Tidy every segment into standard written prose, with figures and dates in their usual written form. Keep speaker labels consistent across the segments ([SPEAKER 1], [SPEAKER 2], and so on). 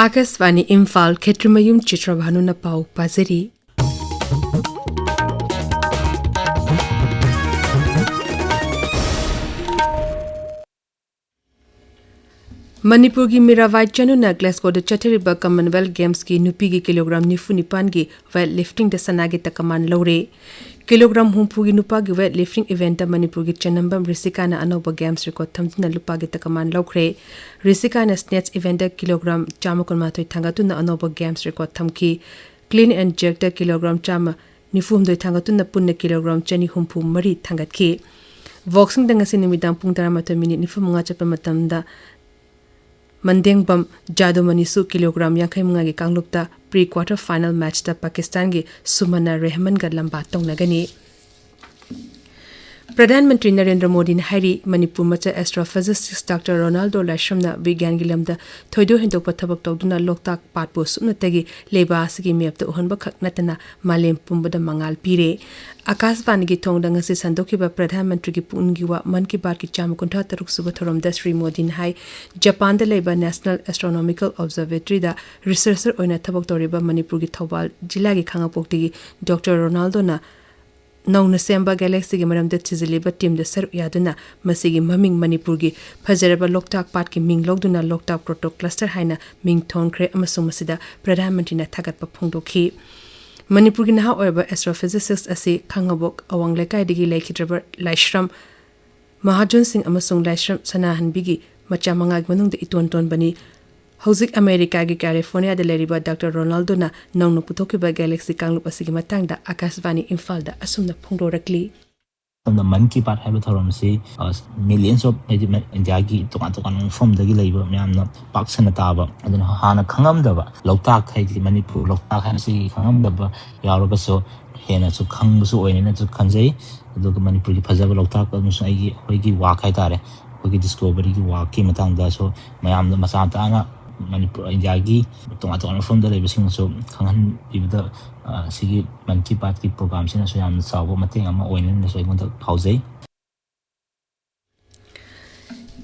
[SPEAKER 1] Akasvani Imphal Kshetrimayum Chitrabhanu na pau pazari. Manipur ki Mirawai Chanu na Glasgow da Chathariba Commonwealth Games ki nupi ki kilogram nifu nipan ki weightlifting da sanagi takaman lawre. Kilogram humpu ki nupa ki weightlifting event da Manipur ki Chanambam Risika na Anoba Games record thamtina lupa ki takaman lawre. Risika na snatch event da kilogram chama kon matoi thangatu na Anoba Games record thamki. Clean and jerk da kilogram chama nifu humdoi thangatu na punna kilogram chani humpu mari thangat ki. Boxing da ngasi nimidang pung 12 minute nifu mga chapa matam da Mandeng bam Jado Manisu kilogram yankai mga gi kanglupta pre-quarter final match da Pakistan gi Sumana Rehman ga lamba tong nagani. Pradhan Mantri Narendra Modi na hari Manipur macha astrophysicist Dr. Ronaldo Lashram na vigyan gi lamda thoido hendo pathabak tawduna loktak patpo sumna tagi leba asigi mepta uhonba khaknatana malem pumbada mangal pire. Akasvani gi thongda ngasi sandoki ba Pradhan Mantri gi pungi wa man ki bar ki cham kuntha taruk suba thorom da Sri Modi na hai Japan da leba National Astronomical Observatory da researcher oina thabak toriba Manipur gi Thobal jila gi khangapokti gi Dr. Ronaldo na Nauna Semba Galaxy gi maram da chiziliba team da saru yaduna masigi maming Manipur gi phajaraba loktak pat ki ming logduna loktak proto cluster haina ming thon kre amasung masida Pradhan Mantri na thagat pa phongdokhi. Manipur gi naha oiba astrophysicist asi khangabok awang lekai digi laikhidraba Laishram Mahajun Singh amasung Laishram Sanahan bigi macha mangag manung da iton ton bani. Hauzik America gi California da leriba Dr. Ronaldo na nongno puthokiba galaxy kanglup asigi matangda Akasvani Imphal da asumna phongdorakli.
[SPEAKER 2] From the Man Ki Baat have millions of Jagi to from the Gilaba, Miam, Parks and Taba, and then Hana Kangamdaba, Lotak, Manipur, Lotak, Hansi, Kangamdaba, Yarobaso, Hena to Kangsu, and to Kanze, the Manipur Pazava Lotak, Musai, Wiki Wakaitare, Wiki Discovery, Waki Matanga, so Mayam the Masantana. Manipur Jagi, Tomato from the Labusing, so Kangan give the Sigi Man Ki Baat ki program sina so yam sawo mating ama oinen so ingon da pause.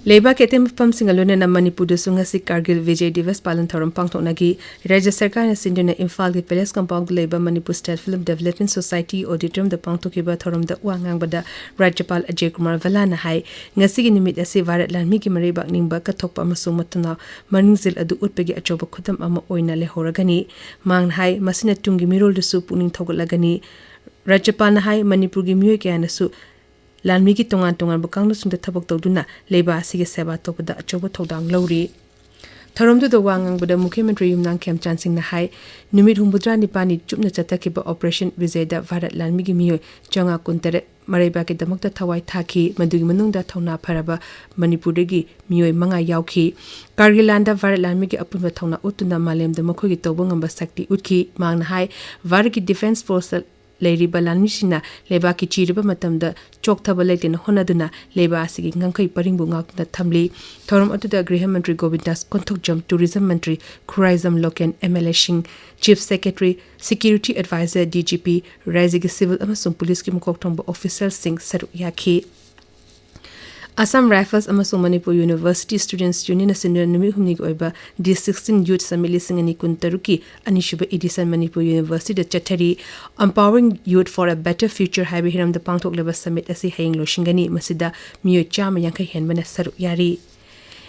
[SPEAKER 1] Leba ketem pam singalone na Manipur da sunga si Kargil Vijay Divas palan thoram pangthok nagi Rajya Sarkar na sinduna Imphal ki Palace Compound leba Manipur State Film Development Society auditorium da pangthokiba thoram da wangang bada Rajyapal Ajay Kumar Vala na hai ngasi gi nimit ase Bharat Lanmi ki mari bak ningba ka thokpa amasung matana maningzil adu utpegi achoba khudam ama oina le horagani mang hai masina tungi mirol da su puning thogalagani Rajyapal na hai Manipur gi miyoi kya na su Lanmi ki tongan bakang sung da thabak tawduna leba asigi seba topda achoba thodang lawri thorom du da wangang bada Mukhyamantri Yumnang Khemchan Singh na hai numit humbudra nipani chupna chatakiba operation Vijay da Bharat Lanmi gi miyoi chonga kuntare maraiba ke damakta thawai thaki madugi manungda thawna pharaba Manipur gi miyoi manga yauki Kargil da Bharat Lanmi gi apunba thawna utuna malem da makhogi tawba ngamba sakti utki mang na hai Bharat ki Defense Force Leriba Lanmisina leba ki chiriba matamda chokthaba leitin honaduna leba asigi ngangkai paringbu ngakna thamli thorom atuda Griha Mantri Govindas Konthok Jam Tourism Mantri Khuraizam Loken MLA Singh Chief Secretary Security Advisor DGP Raizigi Civil amasung Police ki mukokthongba Officer Singh saru yakhi Assam Rifles amasung Manipur University Students Union Senior Numi Humni oiba D16 Youth Assembly Singani Kuntaruki Anishuba Edison Manipur University da Chathari Empowering Youth for a Better Future Haibi Hiram the Pangtok Leba Summit asi haying loshingani masida miyo chama yankai henbana saru yari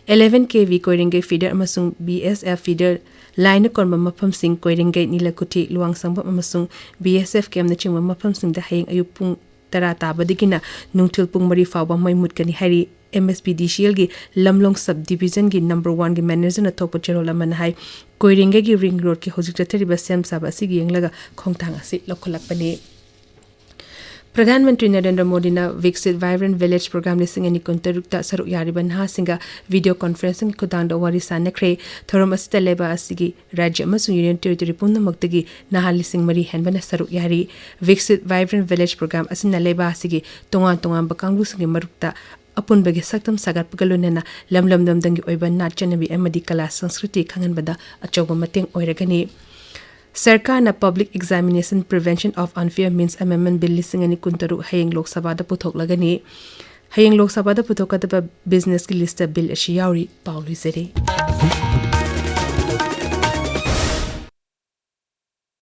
[SPEAKER 1] 11 kV Koiringai feeder amasung BSF feeder line konba mafam sing Koiringai Nilakuti Luang Sangbam amasung BSF kem na chingba mafam sing da haying ayupung Tara tabadikina nungtil pung mari fawba may mutkani hari MSPDCL gi Lamlong Subdivision gi number 1 gi manager na topo cherola man hai Koiringa gi ring road ki hojik chathariba sem saba sigi yenglaga khongthang asi lokholakpani Pradhan Mantri Narendra Modi na Viksit Vibrant Village program lising ani kuntarukta saru yariban ha singa video conferencing khudang da wari sanakre thorom asita leba asigi rajya amasung union territory punnamakdagi nahal lising mari henbana saru yari Viksit Vibrant Village program asina leba asigi tongan bakanglu singi marukta apun bagi saktam sagar pagalunena lamdam dangi oiba nat chanabi amadi kala sanskriti khanganbada achoba mateng oiragani Sarkar na Public Examination Prevention of Unfair Means Amendment Bill lising ani kuntaru hayeng Lok Sabha da puthok lagani hayeng Lok Sabha da puthok kadaba business ki list bill ashi yauri Pauli Zeri